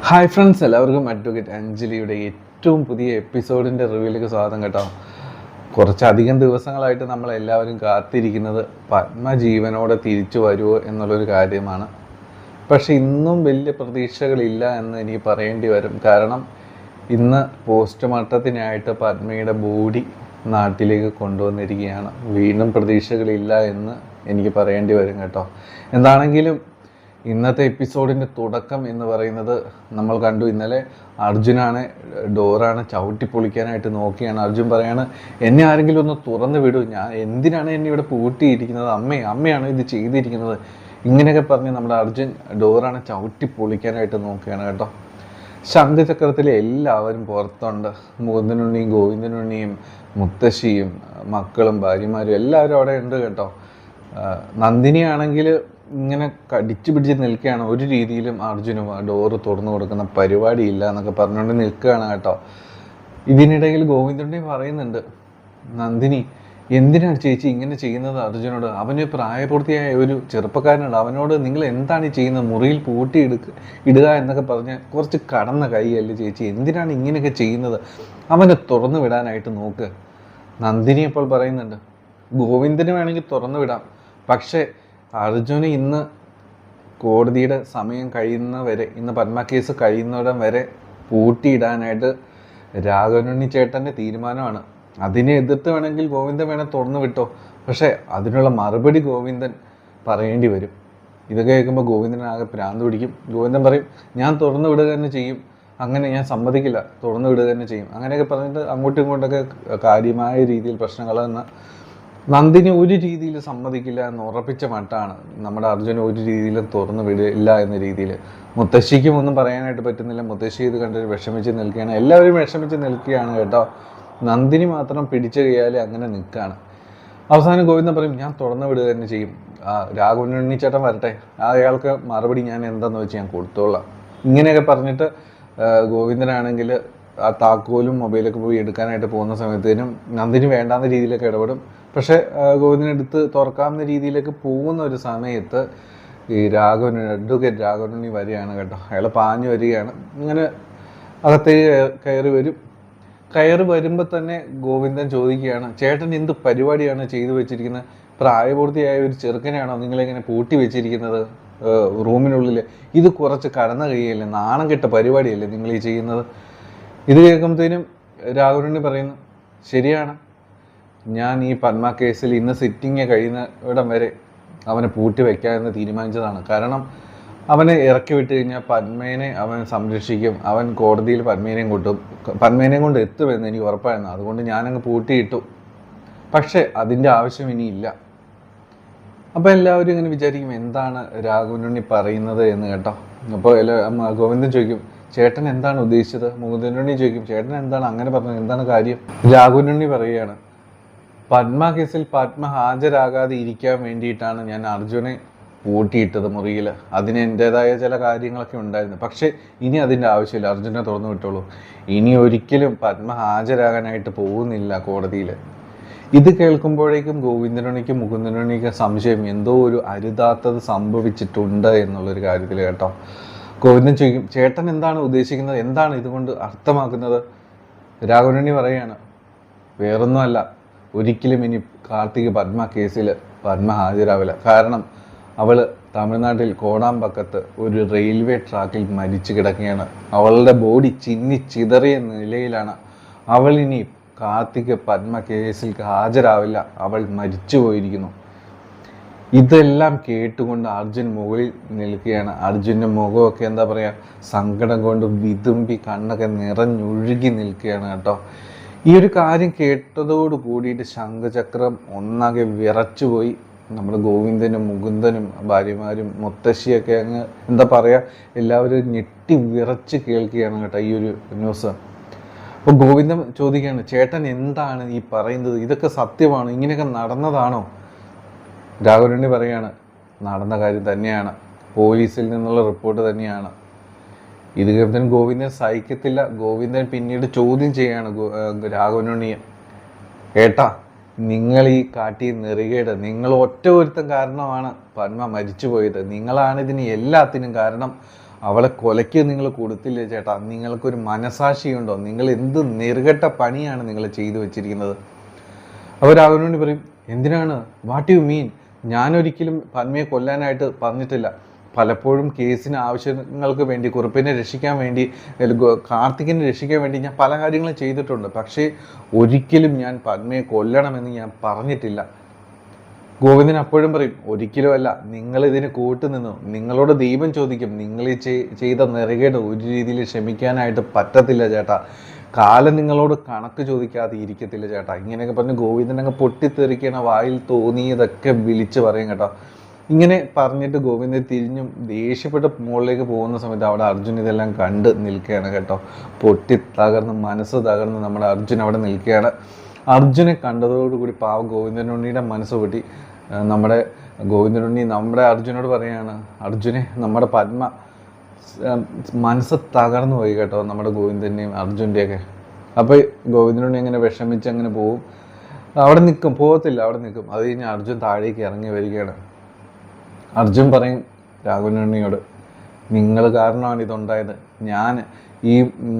Hi friends, എല്ലാവർക്കും advocate അഞ്ജലിയുടെ ഏറ്റവും പുതിയ എപ്പിസോഡിൻ്റെ റിവ്യൂയിലേക്ക് സ്വാഗതം കേട്ടോ. കുറച്ചധികം ദിവസങ്ങളായിട്ട് നമ്മളെല്ലാവരും കാത്തിരിക്കുന്നത് പത്മ ജീവനോടെ തിരിച്ചു വരുമോ എന്നുള്ളൊരു കാര്യമാണ്. പക്ഷെ ഇന്നും വലിയ പ്രതീക്ഷകളില്ല എന്ന് എനിക്ക് പറയേണ്ടി വരും. കാരണം ഇന്ന് പോസ്റ്റ്മോർട്ടത്തിനായിട്ട് പത്മയുടെ ബോഡി നാട്ടിലേക്ക് കൊണ്ടുവന്നിരിക്കുകയാണ്. വീണ്ടും പ്രതീക്ഷകളില്ല എന്ന് എനിക്ക് പറയേണ്ടി വരും കേട്ടോ. എന്താണെങ്കിലും ഇന്നത്തെ എപ്പിസോഡിൻ്റെ തുടക്കം എന്ന് പറയുന്നത് നമ്മൾ കണ്ടു. ഇന്നലെ അർജുനാണ് ഡോറാണ് ചവിട്ടി പൊളിക്കാനായിട്ട് നോക്കിയാണ്. അർജുൻ പറയാണ്, എന്നെ ആരെങ്കിലും ഒന്ന് തുറന്നു വിടൂ, ഞാൻ എന്തിനാണ് എന്നെ ഇവിടെ പൂട്ടിയിരിക്കുന്നത്, അമ്മയാണ് ഇത് ചെയ്തിരിക്കുന്നത്, ഇങ്ങനെയൊക്കെ പറഞ്ഞ് നമ്മുടെ അർജുൻ ഡോറാണ് ചവിട്ടി പൊളിക്കാനായിട്ട് നോക്കുകയാണ് കേട്ടോ. ശംഖചക്രത്തിലെ എല്ലാവരും പുറത്തുണ്ട്. മുകുന്ദനുണ്ണിയും ഗോവിന്ദനുണ്ണിയും മുത്തശ്ശിയും മക്കളും ഭാര്യമാരും എല്ലാവരും അവിടെ ഉണ്ട് കേട്ടോ. നന്ദിനിയാണെങ്കിൽ ഇങ്ങനെ കടിച്ചു പിടിച്ച് നിൽക്കുകയാണ്. ഒരു രീതിയിലും അർജുനും ഡോറ് തുറന്നു കൊടുക്കുന്ന പരിപാടിയില്ല എന്നൊക്കെ പറഞ്ഞുകൊണ്ട് നിൽക്കുകയാണ് കേട്ടോ. ഇതിനിടയിൽ ഗോവിന്ദനുണ്ണി പറയുന്നുണ്ട്, നന്ദിനി എന്തിനാണ് ചേച്ചി ഇങ്ങനെ ചെയ്യുന്നത് അർജുനോട്? അവന് പ്രായപൂർത്തിയായ ഒരു ചെറുപ്പക്കാരനുണ്ട്, അവനോട് നിങ്ങൾ എന്താണ് ഈ ചെയ്യുന്നത്, മുറിയിൽ പൂട്ടി ഇടുക എന്നൊക്കെ പറഞ്ഞ് കുറച്ച് കടന്ന കൈയല്ലേ ചേച്ചി, എന്തിനാണ് ഇങ്ങനെയൊക്കെ ചെയ്യുന്നത്, അവനെ തുറന്നു വിടാനായിട്ട് നോക്ക്. നന്ദിനി ഇപ്പോൾ പറയുന്നുണ്ട്, ഗോവിന്ദന് വേണമെങ്കിൽ തുറന്നു വിടാം, പക്ഷേ അർജുന് ഇന്ന് കോടതിയുടെ സമയം കഴിയുന്നവരെ, ഇന്ന് പത്മ കേസ് കഴിയുന്നിടം വരെ പൂട്ടിയിടാനായിട്ട് രാഘവനുണ്ണി ചേട്ടൻ്റെ തീരുമാനമാണ്. അതിനെ എതിർത്ത് വേണമെങ്കിൽ ഗോവിന്ദൻ തുറന്നു വിട്ടോ, പക്ഷേ അതിനുള്ള മറുപടി ഗോവിന്ദൻ പറയേണ്ടി വരും. ഇതൊക്കെ കേൾക്കുമ്പോൾ ഗോവിന്ദനാകെ ഭ്രാന്ത് പിടിക്കും. ഗോവിന്ദൻ പറയും, ഞാൻ തുറന്നു വിടുക തന്നെ ചെയ്യും, അങ്ങനെ ഞാൻ സമ്മതിക്കില്ല, തുറന്നു വിടുക തന്നെ ചെയ്യും, അങ്ങനെയൊക്കെ പറഞ്ഞിട്ട് അങ്ങോട്ടും ഇങ്ങോട്ടൊക്കെ കാര്യമായ രീതിയിൽ പ്രശ്നങ്ങളെന്ന് നന്ദിനി ഒരു രീതിയിൽ സമ്മതിക്കില്ല എന്ന് ഉറപ്പിച്ച മട്ടാണ്. നമ്മുടെ അർജുന ഒരു രീതിയിലും തുറന്നു വിടില്ല എന്ന രീതിയിൽ. മുത്തശ്ശിക്കും ഒന്നും പറയാനായിട്ട് പറ്റുന്നില്ല. മുത്തശ്ശി ഇത് കണ്ടിട്ട് വിഷമിച്ച് നിൽക്കുകയാണ്. എല്ലാവരും വിഷമിച്ച് നിൽക്കുകയാണ് കേട്ടോ. നന്ദിനി മാത്രം പിടിച്ചു കയ്യാൽ അങ്ങനെ നിൽക്കുകയാണ്. അവസാനം ഗോവിന്ദൻ പറയും, ഞാൻ തുറന്നു വിടുക തന്നെ ചെയ്യും, രാഘവനുണ്ണി ചേട്ടൻ വരട്ടെ, അയാൾക്ക് മറുപടി ഞാൻ എന്താണെന്ന് വെച്ച് ഞാൻ കൊടുത്തോളാം. ഇങ്ങനെയൊക്കെ പറഞ്ഞിട്ട് ഗോവിന്ദനാണെങ്കിൽ ആ താക്കോലും മൊബൈലൊക്കെ പോയി എടുക്കാനായിട്ട് പോകുന്ന സമയത്തേനും നന്ദിനി വേണ്ടാന്ന രീതിയിലൊക്കെ ഇടപെടും. പക്ഷേ ഗോവിന്ദനെടുത്ത് തുറക്കാവുന്ന രീതിയിലേക്ക് പോകുന്ന ഒരു സമയത്ത് ഈ അഡ്വക്കേറ്റ് രാഘവനുണ്ണി വരികയാണ് കേട്ടോ. അയാൾ പാഞ്ഞു വരികയാണ്. ഇങ്ങനെ അകത്തേക്ക് കയറി വരുമ്പോൾ തന്നെ ഗോവിന്ദൻ ചോദിക്കുകയാണ്, ചേട്ടൻ എന്ത് പരിപാടിയാണ് ചെയ്തു വെച്ചിരിക്കുന്നത്, പ്രായപൂർത്തിയായ ഒരു ചെറുക്കനെയാണോ നിങ്ങളിങ്ങനെ പൂട്ടി വെച്ചിരിക്കുന്നത് റൂമിനുള്ളിൽ, ഇത് കുറച്ച് കടന്ന കൈയല്ലേ, നാണം കെട്ട പരിപാടിയല്ലേ നിങ്ങൾ ഈ ചെയ്യുന്നത്. ഇത് കേൾക്കുമ്പോഴത്തേനും രാഘവനുണ്ണി പറയുന്നു, ശരിയാണ്, ഞാൻ ഈ പത്മ കേസിൽ ഇന്ന് സിറ്റിങ് കഴിയുന്ന ഇടം വരെ അവനെ പൂട്ടി വയ്ക്കാമെന്ന് തീരുമാനിച്ചതാണ്. കാരണം അവനെ ഇറക്കി വിട്ട് കഴിഞ്ഞാൽ പത്മേനെ അവൻ സംരക്ഷിക്കും, അവൻ കോടതിയിൽ പത്മേനെയും കൊണ്ട് എത്തുമെന്ന് എനിക്ക് ഉറപ്പായിരുന്നു, അതുകൊണ്ട് ഞാനങ്ങ് പൂട്ടിയിട്ടു. പക്ഷേ അതിൻ്റെ ആവശ്യം ഇനിയില്ല. അപ്പോൾ എല്ലാവരും ഇങ്ങനെ വിചാരിക്കും, എന്താണ് രാഘവനുണ്ണി പറയുന്നത് എന്ന് കേട്ടോ. അപ്പോൾ ഗോവിന്ദൻ ചോദിക്കും, ചേട്ടൻ എന്താണ് ഉദ്ദേശിച്ചത്? മുകുന്ദനുണ്ണി ചോദിക്കും, ചേട്ടൻ എന്താണ് അങ്ങനെ പറഞ്ഞത്, എന്താണ് കാര്യം? രാഘവനുണ്ണി പറയുകയാണ്, പത്മ കേസിൽ പത്മ ഹാജരാകാതെ ഇരിക്കാൻ വേണ്ടിയിട്ടാണ് ഞാൻ അർജുനെ പൂട്ടിയിട്ടത് മുറിയിൽ. അതിന് എൻ്റെതായ ചില കാര്യങ്ങളൊക്കെ ഉണ്ടായിരുന്നു. പക്ഷേ ഇനി അതിൻ്റെ ആവശ്യമില്ല, അർജുനെ തുറന്നു വിട്ടോളൂ. ഇനി ഒരിക്കലും പത്മ ഹാജരാകാനായിട്ട് പോകുന്നില്ല കോടതിയിൽ. ഇത് കേൾക്കുമ്പോഴേക്കും ഗോവിന്ദനുണ്ണിക്കും മുകുന്ദനുണ്ണിക്കും സംശയം, എന്തോ ഒരു അരുതാത്തത് സംഭവിച്ചിട്ടുണ്ട് എന്നുള്ളൊരു കാര്യത്തിൽ കേട്ടോ. ഗോവിന്ദൻ ചോദിക്കും, ചേട്ടൻ എന്താണ് ഉദ്ദേശിക്കുന്നത്, എന്താണ് ഇതുകൊണ്ട് അർത്ഥമാക്കുന്നത്? രാഘവനുണ്ണി പറയുകയാണ്, വേറൊന്നുമല്ല, ഒരിക്കലും ഇനി കാർത്തിക് പത്മ കേസിൽ പത്മ ഹാജരാവില്ല. കാരണം അവൾ തമിഴ്നാട്ടിൽ കോടാമ്പക്കത്ത് ഒരു റെയിൽവേ ട്രാക്കിൽ മരിച്ചു കിടക്കുകയാണ്. അവളുടെ ബോഡി ചിതറിയ നിലയിലാണ്. അവൾ ഇനി കാർത്തിക് പത്മ കേസിൽ ഹാജരാവില്ല, അവൾ മരിച്ചു പോയിരിക്കുന്നു. ഇതെല്ലാം കേട്ടുകൊണ്ട് അർജുൻ മുകളിൽ നിൽക്കുകയാണ്. അർജുൻ്റെ മുഖമൊക്കെ എന്താ പറയുക, സങ്കടം കൊണ്ട് വിതുമ്പി കണ്ണൊക്കെ നിറഞ്ഞൊഴുകി നിൽക്കുകയാണ് കേട്ടോ. ഈ ഒരു കാര്യം കേട്ടതോട് കൂടിയിട്ട് ശംഖചക്രം ഒന്നാകെ വിറച്ചുപോയി. നമ്മുടെ ഗോവിന്ദനും മുകുന്ദനും ഭാര്യമാരും മുത്തശ്ശിയൊക്കെ അങ്ങ് എന്താ പറയുക, എല്ലാവരും ഞെട്ടി വിറച്ച് കേൾക്കുകയാണ് കേട്ടോ ഈ ഒരു ന്യൂസ്. അപ്പോൾ ഗോവിന്ദൻ ചോദിക്കുകയാണ്, ചേട്ടൻ എന്താണ് ഈ പറയുന്നത്, ഇതൊക്കെ സത്യമാണോ, ഇങ്ങനെയൊക്കെ നടന്നതാണോ? രാഘവനുണ്ണി പറയാണ്, നടന്ന കാര്യം തന്നെയാണ്, പോലീസിൽ നിന്നുള്ള റിപ്പോർട്ട് തന്നെയാണ്. ഇത് കേൾക്കുമ്പോൾ ഗോവിന്ദൻ സഹിക്കത്തില്ല. ഗോവിന്ദൻ പിന്നീട് ചോദ്യം ചെയ്യാണ് രാഘവനുണ്ണിയെ, ഏട്ടാ, നിങ്ങൾ ഈ കാട്ടിയ നെറികേട്, നിങ്ങൾ ഒറ്റ ഒരുത്തം കാരണമാണ് പത്മ മരിച്ചു പോയത്, നിങ്ങളാണ് ഇതിന് എല്ലാത്തിനും കാരണം, അവളെ കൊലയ്ക്ക് നിങ്ങൾ കൊടുത്തില്ലേ ചേട്ടാ? നിങ്ങൾക്കൊരു മനസാക്ഷിയുണ്ടോ? നിങ്ങൾ എന്ത് നെറുകെട്ട പണിയാണ് നിങ്ങൾ ചെയ്തു വെച്ചിരിക്കുന്നത്? അപ്പോൾ രാഘവനോട് പറയും, എന്തിനാണ്, വാട്ട് യു മീൻ? ഞാനൊരിക്കലും പന്മയെ കൊല്ലാനായിട്ട് പറഞ്ഞിട്ടില്ല. പലപ്പോഴും കേസിന് ആവശ്യങ്ങൾക്ക് വേണ്ടി, കുറുപ്പിനെ രക്ഷിക്കാൻ വേണ്ടി, കാർത്തികിനെ രക്ഷിക്കാൻ വേണ്ടി ഞാൻ പല കാര്യങ്ങളും ചെയ്തിട്ടുണ്ട്. പക്ഷേ ഒരിക്കലും ഞാൻ പന്മയെ കൊല്ലണമെന്ന് ഞാൻ പറഞ്ഞിട്ടില്ല. ഗോവിന്ദൻ അപ്പോഴും പറയും, ഒരിക്കലുമല്ല, നിങ്ങളിതിന് കൂട്ടുനിന്നു. നിങ്ങളോട് ദൈവം ചോദിക്കും, നിങ്ങൾ ചെയ്ത നെറുകേട് ഒരു രീതിയിൽ ക്ഷമിക്കാനായിട്ട് പറ്റത്തില്ല ചേട്ടാ. കാലം നിങ്ങളോട് കണക്ക് ചോദിക്കാതെ ഇരിക്കത്തില്ല ചേട്ടാ. ഇങ്ങനെയൊക്കെ പറഞ്ഞ് ഗോവിന്ദൻ അങ്ങ് പൊട്ടിത്തെറിക്കണ, വായിൽ തോന്നിയതൊക്കെ വിളിച്ച് പറയും കേട്ടോ. ഇങ്ങനെ പറഞ്ഞിട്ട് ഗോവിന്ദൻ തിരിഞ്ഞും ദേഷ്യപ്പെട്ട് മുകളിലേക്ക് പോകുന്ന സമയത്ത് അവിടെ അർജുൻ ഇതെല്ലാം കണ്ട് നിൽക്കുകയാണ് കേട്ടോ. പൊട്ടി തകർന്ന്, മനസ്സ് തകർന്ന് നമ്മുടെ അർജുൻ അവിടെ നിൽക്കുകയാണ്. അർജുനെ കണ്ടതോടുകൂടി പാവം ഗോവിന്ദനുണ്ണിയുടെ മനസ്സ് പൊട്ടി. നമ്മുടെ ഗോവിന്ദനുണ്ണി നമ്മുടെ അർജുനോട് പറയാണ്, അർജുനെ, നമ്മുടെ പത്മ മനസ്സ് തകർന്നു പോയി കേട്ടോ, നമ്മുടെ ഗോവിന്ദൻ്റെയും അർജുൻ്റെയൊക്കെ. അപ്പോൾ ഗോവിന്ദനുണ്ണി അങ്ങനെ വിഷമിച്ച് അങ്ങനെ പോവും. അവിടെ നിൽക്കും, പോകത്തില്ല, അവിടെ നിൽക്കും. അത് കഴിഞ്ഞ് അർജുൻ താഴേക്ക് ഇറങ്ങി വരികയാണ്. അർജുൻ പറയും രാഘവനുണ്ണിയോട്, നിങ്ങൾ കാരണമാണ് ഇതുണ്ടായത്.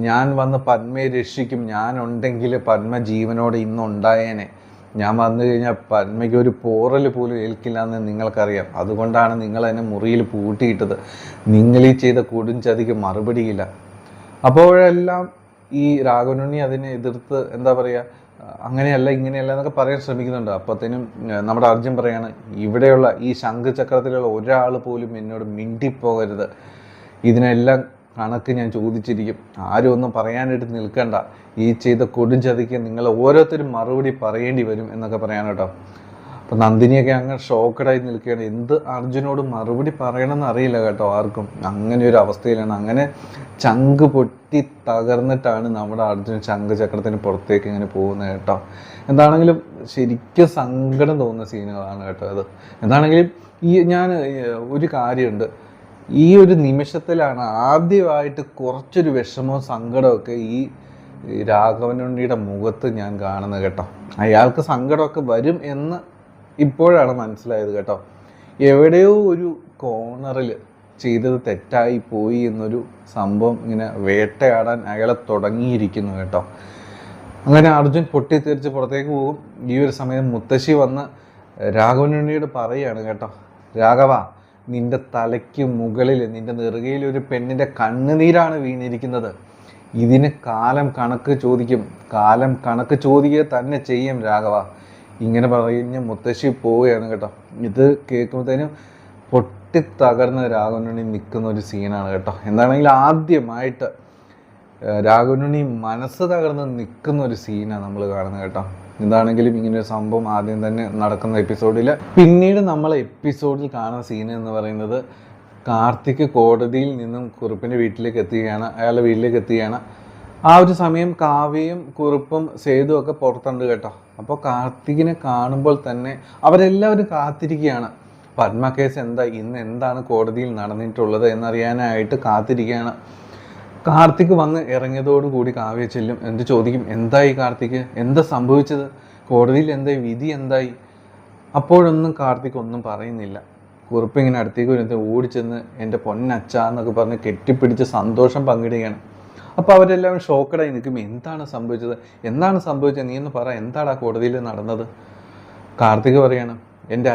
ഞാൻ വന്ന് പത്മയെ രക്ഷിക്കും. ഞാനുണ്ടെങ്കിൽ പത്മ ജീവനോടെ ഇന്നുണ്ടായേനെ. ഞാൻ വന്നു കഴിഞ്ഞാൽ പത്മയ്ക്ക് ഒരു പോറൽ പോലും ഏൽക്കില്ല എന്ന് നിങ്ങൾക്കറിയാം. അതുകൊണ്ടാണ് നിങ്ങൾ എന്നെ മുറിയിൽ പൂട്ടിയിട്ടത്. നിങ്ങൾ ഈ ചെയ്ത കൊടുംചതിക്ക് മറുപടിയില്ല. അപ്പോഴെല്ലാം ഈ രാഘവനുണ്ണി അതിനെ എതിർത്ത് എന്താ പറയുക, അങ്ങനെയല്ല ഇങ്ങനെയല്ല എന്നൊക്കെ പറയാൻ ശ്രമിക്കുന്നുണ്ട്. അപ്പോഴത്തേനും നമ്മുടെ അർജുൻ പറയാണ്, ഇവിടെയുള്ള ഈ ശംഖുചക്രത്തിലുള്ള ഒരാൾ പോലും എന്നോട് മിണ്ടിപ്പോകരുത്. ഇതിനെല്ലാം കണക്ക് ഞാൻ ചോദിച്ചിരിക്കും. ആരും ഒന്നും പറയാനായിട്ട് നിൽക്കണ്ട. ഈ ചെയ്ത കൊടുംചതിക്ക് നിങ്ങൾ ഓരോരുത്തരും മറുപടി പറയേണ്ടി വരും എന്നൊക്കെ പറയാൻ കേട്ടോ. അപ്പം നന്ദിനിയൊക്കെ അങ്ങനെ ഷോക്കഡായി നിൽക്കുകയാണ്. എന്ത് അർജുനോട് മറുപടി പറയണമെന്ന് അറിയില്ല കേട്ടോ ആർക്കും. അങ്ങനെ ഒരു അവസ്ഥയിലാണ്. അങ്ങനെ ചങ്ക് പൊട്ടി തകർന്നിട്ടാണ് നമ്മുടെ അർജുൻ ശംഖുചക്രത്തിന് പുറത്തേക്ക് ഇങ്ങനെ പോകുന്നത് കേട്ടോ. എന്താണെങ്കിലും ശരിക്കും സങ്കടം തോന്നുന്ന സീനുകളാണ് കേട്ടോ അത്. എന്താണെങ്കിലും ഞാൻ ഒരു കാര്യമുണ്ട്, ഈ ഒരു നിമിഷത്തിലാണ് ആദ്യമായിട്ട് കുറച്ചൊരു വിഷമവും സങ്കടമൊക്കെ ഈ രാഘവനുണ്ണിയുടെ മുഖത്ത് ഞാൻ കാണുന്നത് കേട്ടോ. അയാൾക്ക് സങ്കടമൊക്കെ വരും എന്ന് ഇപ്പോഴാണ് മനസ്സിലായത് കേട്ടോ. എവിടെയോ ഒരു കോർണറിൽ ചെയ്തത് തെറ്റായി പോയി എന്നൊരു സംഭവം ഇങ്ങനെ വേട്ടയാടാൻ അയാളെ തുടങ്ങിയിരിക്കുന്നു കേട്ടോ. അങ്ങനെ അർജുൻ പൊട്ടിത്തെറിച്ച് പുറത്തേക്ക് പോകും. ഈ ഒരു സമയം മുത്തശ്ശി വന്ന് രാഘവനുണ്ണിയോട് പറയുകയാണ് കേട്ടോ, രാഘവ, നിന്റെ തലയ്ക്ക് മുകളിൽ, നിന്റെ നെറുകയിൽ ഒരു പെണ്ണിൻ്റെ കണ്ണുനീരാണ് വീണിരിക്കുന്നത്. ഇതിന് കാലം കണക്ക് ചോദിക്കും. കാലം കണക്ക് ചോദിക്കുക തന്നെ ചെയ്യും രാഘവ. ഇങ്ങനെ പറഞ്ഞ് മുത്തശ്ശി പോവുകയാണ് കേട്ടോ. ഇത് കേൾക്കുമ്പോഴത്തേനും പൊട്ടിത്തകർന്ന് രാഘവനുണ്ണി നിൽക്കുന്ന ഒരു സീനാണ് കേട്ടോ. എന്താണെങ്കിലും ആദ്യമായിട്ട് രാഘവനുണ്ണി മനസ്സ് തകർന്ന് നിൽക്കുന്ന ഒരു സീനാണ് നമ്മൾ കാണുന്നത് കേട്ടോ. എന്താണെങ്കിലും ഇങ്ങനൊരു സംഭവം ആദ്യം തന്നെ നടക്കുന്ന എപ്പിസോഡിൽ. പിന്നീട് നമ്മൾ എപ്പിസോഡിൽ കാണുന്ന സീൻ എന്ന് പറയുന്നത്, കാർത്തിക് കോടതിയിൽ നിന്നും കുറുപ്പിൻ്റെ വീട്ടിലേക്ക് എത്തുകയാണ്, അയാളുടെ വീട്ടിലേക്ക് എത്തുകയാണ്. ആ ഒരു സമയം കാവ്യയും കുറുപ്പും സേതു ഒക്കെ പുറത്തുണ്ട് കേട്ടോ. അപ്പോൾ കാർത്തികിനെ കാണുമ്പോൾ തന്നെ അവരെല്ലാവരും കാത്തിരിക്കുകയാണ്. പത്മ കേസ് ഇന്ന് എന്താണ് കോടതിയിൽ നടന്നിട്ടുള്ളത് എന്നറിയാനായിട്ട് കാത്തിരിക്കുകയാണ്. കാർത്തിക് വന്ന് ഇറങ്ങിയതോടുകൂടി കാവ്യ ചെല്ലും. എന്ത് ചോദിക്കും, എന്തായി കാർത്തിക്, എന്താ സംഭവിച്ചത്, കോടതിയിൽ എന്തായി, വിധി എന്തായി? അപ്പോഴൊന്നും കാർത്തിക് ഒന്നും പറയുന്നില്ല. കുറുപ്പ് ഇങ്ങനെ അടുത്തേക്ക് വരുന്നത് ഓടിച്ചെന്ന് എൻ്റെ പൊന്നച്ച എന്നൊക്കെ പറഞ്ഞ് കെട്ടിപ്പിടിച്ച് സന്തോഷം പങ്കിടുകയാണ്. അപ്പോൾ അവരെല്ലാവരും ഷോക്കഡായി നിൽക്കും. എന്താണ് സംഭവിച്ചത്, നീ ഒന്ന് പറ, എന്താണ് ആ കോടതിയിൽ നടന്നത്? കാർത്തിക് പറയാണ്, എൻ്റെ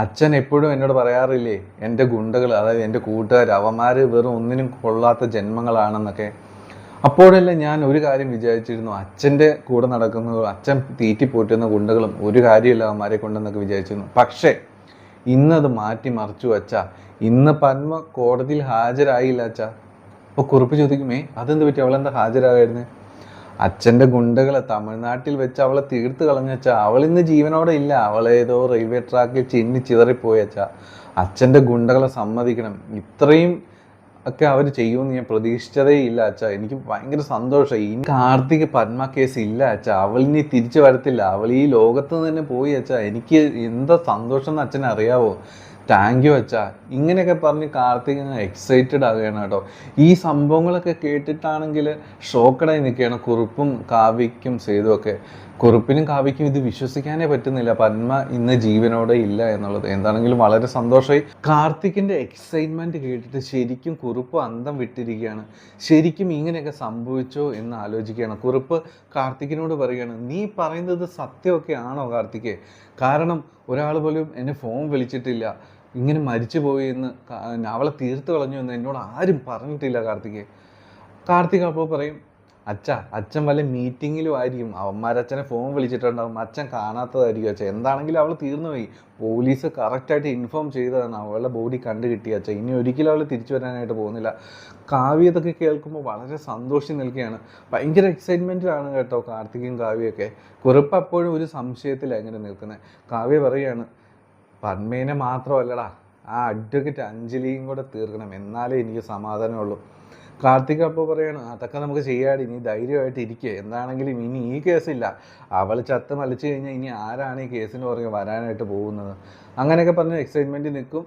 അച്ഛൻ എപ്പോഴും എന്നോട് പറയാറില്ലേ, എൻ്റെ ഗുണ്ടകൾ, അതായത് എൻ്റെ കൂട്ടുകാർ, അവന്മാർ വെറും ഒന്നിനും കൊള്ളാത്ത ജന്മങ്ങളാണെന്നൊക്കെ. അപ്പോഴെല്ലാം ഞാൻ ഒരു കാര്യം വിചാരിച്ചിരുന്നു, അച്ഛൻ്റെ കൂടെ നടക്കുന്ന, അച്ഛൻ തീറ്റിപ്പോറ്റുന്ന ഗുണ്ടകളും ഒരു കാര്യമില്ല അവന്മാരെ കൊണ്ടെന്നൊക്കെ വിചാരിച്ചിരുന്നു. പക്ഷേ ഇന്നത് മാറ്റി മറിച്ചു അച്ഛാ. ഇന്ന് പത്മ കോടതിയിൽ ഹാജരായില്ല അച്ഛാ. അപ്പോൾ കുറിപ്പ് ചോദിക്കുമേ, അതെന്ത് പറ്റി, അവളെന്താ ഹാജരാകായിരുന്നു? അച്ഛൻ്റെ ഗുണ്ടകളെ തമിഴ്നാട്ടിൽ വെച്ച് അവളെ തീർത്ത് കളഞ്ഞച്ചാ. അവളിന്ന് ജീവനോടെ ഇല്ല, അവളേതോ റെയിൽവേ ട്രാക്കിൽ ചിതറിപ്പോയച്ചാ. അച്ഛൻ്റെ ഗുണ്ടകളെ സമ്മതിക്കണം. ഇത്രയും ഒക്കെ അവർ ചെയ്യുമെന്ന് ഞാൻ പ്രതീക്ഷിച്ചതേ ഇല്ല അച്ഛാ. എനിക്ക് ഭയങ്കര സന്തോഷമായി. ഇനി കാർത്തിക് പത്മ കേസ് ഇല്ല അച്ഛാ. അവളിനി തിരിച്ചു വരത്തില്ല, അവൾ ഈ ലോകത്ത് തന്നെ പോയി അച്ഛാ. എനിക്ക് എന്താ സന്തോഷം എന്ന് അച്ഛനെ അറിയാവോ? താങ്ക് യു അച്ഛാ. ഇങ്ങനെയൊക്കെ പറഞ്ഞ് കാർത്തിക് എക്സൈറ്റഡ് ആകുകയാണ് കേട്ടോ. ഈ സംഭവങ്ങളൊക്കെ കേട്ടിട്ടാണെങ്കിൽ ഷോക്കഡായി നിൽക്കുകയാണ് കുറുപ്പും കാവ്യയ്ക്കും സേതുവൊക്കെ. കുറുപ്പിനും കാവ്യയ്ക്കും ഇത് വിശ്വസിക്കാനേ പറ്റുന്നില്ല പത്മ ഇന്ന് ജീവനോടെ ഇല്ല എന്നുള്ളത്. എന്താണെങ്കിലും വളരെ സന്തോഷമായി. കാർത്തിക്കിൻ്റെ എക്സൈറ്റ്മെൻറ്റ് കേട്ടിട്ട് ശരിക്കും കുറുപ്പ് അന്തം വിട്ടിരിക്കുകയാണ്. ശരിക്കും ഇങ്ങനെയൊക്കെ സംഭവിച്ചോ എന്ന് ആലോചിക്കുകയാണ്. കുറുപ്പ് കാർത്തിക്കിനോട് പറയുകയാണ്, നീ പറയുന്നത് സത്യമൊക്കെ ആണോ കാർത്തിക്? കാരണം ഒരാൾ പോലും എന്നെ ഫോൺ വിളിച്ചിട്ടില്ല, ഇങ്ങനെ മരിച്ചു പോയി എന്ന്, അവളെ തീർത്ത് കളഞ്ഞു എന്ന് എന്നോട് ആരും പറഞ്ഞിട്ടില്ല കാർത്തിക്. കാർത്തിക് അപ്പോൾ പറയും, അച്ഛൻ വല്ല മീറ്റിങ്ങിലും ആയിരിക്കും, അവന്മാരച്ഛനെ ഫോൺ വിളിച്ചിട്ടുണ്ടാവും, അച്ഛൻ കാണാത്തതായിരിക്കും അച്ഛൻ. എന്താണെങ്കിലും അവൾ തീർന്നു പോയി. പോലീസ് കറക്റ്റായിട്ട് ഇൻഫോം ചെയ്തതാണ്, അവളുടെ ബോഡി കണ്ടു കിട്ടിയ അച്ഛൻ. ഇനി ഒരിക്കലും അവൾ തിരിച്ചു വരാനായിട്ട് പോകുന്നില്ല. കാവ്യ ഇതൊക്കെ കേൾക്കുമ്പോൾ വളരെ സന്തോഷിച്ച് നിൽക്കുകയാണ്. ഭയങ്കര എക്സൈറ്റ്മെൻറ്റിലാണ് കേട്ടോ കാർത്തിക്കും കാവ്യൊക്കെ. കുറുപ്പ് അപ്പോഴും ഒരു സംശയത്തിലാണ് എങ്ങനെ നിൽക്കുന്നത്. കാവ്യ പറയുകയാണ്, പത്മേനെ മാത്രമല്ലടാ, ആ അഡ്വക്കേറ്റ് അഞ്ജലിയും കൂടെ തീർക്കണം, എന്നാലേ എനിക്ക് സമാധാനമുള്ളൂ. കാർത്തിക് അപ്പോൾ പറയാണ്, അതൊക്കെ നമുക്ക് ചെയ്യാടി, നീ ധൈര്യമായിട്ട് ഇരിക്കുക, എന്താണെങ്കിലും ഇനി ഈ കേസില്ല, അവൾ ചത്ത് മലിച്ചു കഴിഞ്ഞാൽ ഇനി ആരാണ് ഈ കേസിന് പുറകെ വരാനായിട്ട് പോകുന്നത്. അങ്ങനെയൊക്കെ പറഞ്ഞ് എക്സൈറ്റ്മെൻറ്റ് നിൽക്കും.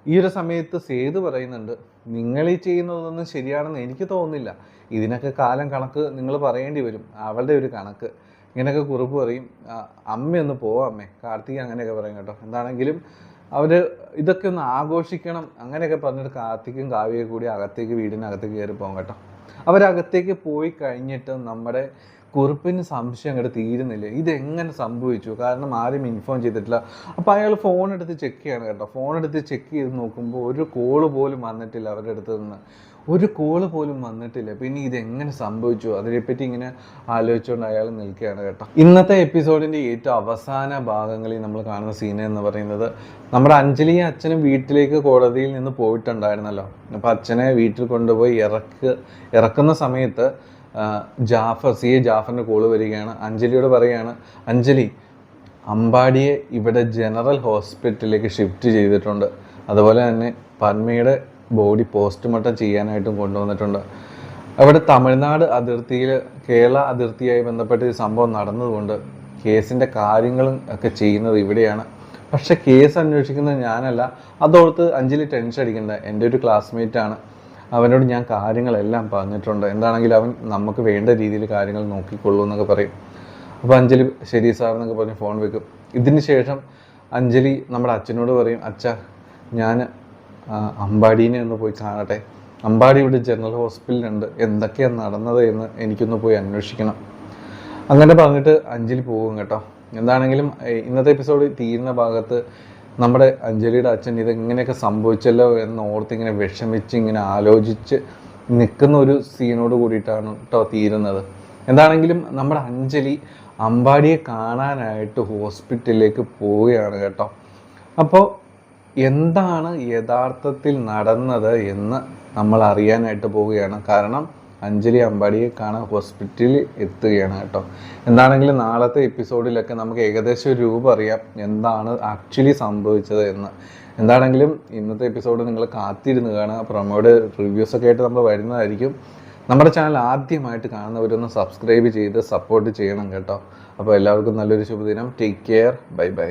ഈ ഒരു സമയത്ത് സേതു പറയുന്നുണ്ട്, നിങ്ങൾ ഈ ചെയ്യുന്നതൊന്നും ശരിയാണെന്ന് എനിക്ക് തോന്നുന്നില്ല, ഇതിനൊക്കെ കാലം കണക്ക് നിങ്ങൾ പറയേണ്ടി വരും, അവളുടെ ഒരു കണക്ക്. ഇങ്ങനെയൊക്കെ കുറിപ്പ് പറയും. അമ്മയൊന്ന് പോവാം കാർത്തിക് അങ്ങനെയൊക്കെ പറയും കേട്ടോ. എന്താണെങ്കിലും അവർ ഇതൊക്കെ ഒന്ന് ആഘോഷിക്കണം അങ്ങനെയൊക്കെ പറഞ്ഞിട്ട് കാർത്തിക്കും കാവ്യയും കൂടി വീടിനകത്തേക്ക് കയറി പോകും കേട്ടോ. അവരകത്തേക്ക് പോയി കഴിഞ്ഞിട്ട് നമ്മുടെ കുറിപ്പിന് സംശയം അങ്ങോട്ട് തീരുന്നില്ല, ഇതെങ്ങനെ സംഭവിച്ചു, കാരണം ആരും ഇൻഫോം ചെയ്തിട്ടില്ല. അപ്പോൾ അയാൾ ഫോൺ എടുത്ത് ചെക്ക് ചെയ്യാണ് കേട്ടോ. ഫോൺ എടുത്ത് ചെക്ക് ചെയ്ത് നോക്കുമ്പോൾ ഒരു കോള് പോലും വന്നിട്ടില്ല, അവരുടെ അടുത്ത് നിന്ന് ഒരു കോള് പോലും വന്നിട്ടില്ല. പിന്നെ ഇതെങ്ങനെ സംഭവിച്ചു, അതിനെപ്പറ്റി ഇങ്ങനെ ആലോചിച്ചുകൊണ്ട് അയാൾ നിൽക്കുകയാണ് കേട്ടോ. ഇന്നത്തെ എപ്പിസോഡിൻ്റെ ഏറ്റവും അവസാന ഭാഗങ്ങളിൽ നമ്മൾ കാണുന്ന സീൻ എന്ന് പറയുന്നത്, നമ്മുടെ അഞ്ജലിയും അച്ഛനും വീട്ടിലേക്ക് കോടതിയിൽ നിന്ന് പോയിട്ടുണ്ടായിരുന്നല്ലോ. അപ്പോൾ അച്ഛനെ വീട്ടിൽ കൊണ്ടുപോയി ഇറക്കുന്ന സമയത്ത് ജാഫറിൻ്റെ കോള് വരികയാണ്. അഞ്ജലിയോട് പറയുകയാണ്, അഞ്ജലി, അമ്പാടിയെ ഇവിടെ ജനറൽ ഹോസ്പിറ്റലിലേക്ക് ഷിഫ്റ്റ് ചെയ്തിട്ടുണ്ട്, അതുപോലെ തന്നെ പത്മയുടെ ബോഡി പോസ്റ്റ്മോർട്ടം ചെയ്യാനായിട്ടും കൊണ്ടുവന്നിട്ടുണ്ട്. അവിടെ തമിഴ്നാട് അതിർത്തിയിൽ കേരള അതിർത്തിയായി ബന്ധപ്പെട്ട് ഈ സംഭവം നടന്നതുകൊണ്ട് കേസിൻ്റെ കാര്യങ്ങളും ഒക്കെ ചെയ്യുന്നത് ഇവിടെയാണ്. പക്ഷെ കേസ് അന്വേഷിക്കുന്നത് ഞാനല്ല, അതോർത്ത് അഞ്ജലി ടെൻഷൻ അടിക്കേണ്ട, എൻ്റെ ഒരു ക്ലാസ്മേറ്റാണ്, അവനോട് ഞാൻ കാര്യങ്ങളെല്ലാം പറഞ്ഞിട്ടുണ്ട്, എന്താണെങ്കിലും അവൻ നമുക്ക് വേണ്ട രീതിയിൽ കാര്യങ്ങൾ നോക്കിക്കൊള്ളൂ എന്നൊക്കെ പറയും. അപ്പോൾ അഞ്ജലി ശരി സാർ എന്നൊക്കെ പറഞ്ഞ് ഫോൺ വെക്കും. ഇതിന് ശേഷം അഞ്ജലി നമ്മുടെ അച്ഛനോട് പറയും, അച്ഛാ, ഞാൻ അമ്പാടീനെ ഒന്ന് പോയി കാണട്ടെ, അമ്പാടി ഇവിടെ ജനറൽ ഹോസ്പിറ്റലുണ്ട്, എന്തൊക്കെയാണ് നടന്നത് എന്ന് എനിക്കൊന്ന് പോയി അന്വേഷിക്കണം. അങ്ങനെ പറഞ്ഞിട്ട് അഞ്ജലി പോകും കേട്ടോ. എന്താണെങ്കിലും ഇന്നത്തെ എപ്പിസോഡ് തീരുന്ന ഭാഗത്ത് നമ്മുടെ അഞ്ജലിയുടെ അച്ഛൻ ഇതെങ്ങനെയൊക്കെ സംഭവിച്ചല്ലോ എന്ന് ഓർത്ത് ഇങ്ങനെ വിഷമിച്ച് ഇങ്ങനെ ആലോചിച്ച് നിൽക്കുന്ന ഒരു സീനോട് കൂടിയിട്ടാണ് കേട്ടോ തീരുന്നത്. എന്താണെങ്കിലും നമ്മുടെ അഞ്ജലി അമ്പാടിയെ കാണാനായിട്ട് ഹോസ്പിറ്റലിലേക്ക് പോവുകയാണ് കേട്ടോ. അപ്പോൾ എന്താണ് യഥാർത്ഥത്തിൽ നടന്നത് എന്ന് നമ്മൾ അറിയാനായിട്ട് പോവുകയാണ്. കാരണം അഞ്ജലി അമ്പാടിയെ കാണാൻ ഹോസ്പിറ്റലിൽ എത്തുകയാണ് കേട്ടോ. എന്താണെങ്കിലും നാളത്തെ എപ്പിസോഡിലൊക്കെ നമുക്ക് ഏകദേശം ഒരു രൂപം അറിയാം എന്താണ് ആക്ച്വലി സംഭവിച്ചത് എന്ന്. എന്താണെങ്കിലും ഇന്നത്തെ എപ്പിസോഡ് നിങ്ങൾ കാത്തിരുന്ന് കാണുക. പ്രൊമോയുടെ റിവ്യൂസൊക്കെ ആയിട്ട് നമ്മൾ വരുന്നതായിരിക്കും. നമ്മുടെ ചാനൽ ആദ്യമായിട്ട് കാണുന്നവരൊന്ന് സബ്സ്ക്രൈബ് ചെയ്ത് സപ്പോർട്ട് ചെയ്യണം കേട്ടോ. അപ്പോൾ എല്ലാവർക്കും നല്ലൊരു ശുഭദിനം. Take care. Bye bye.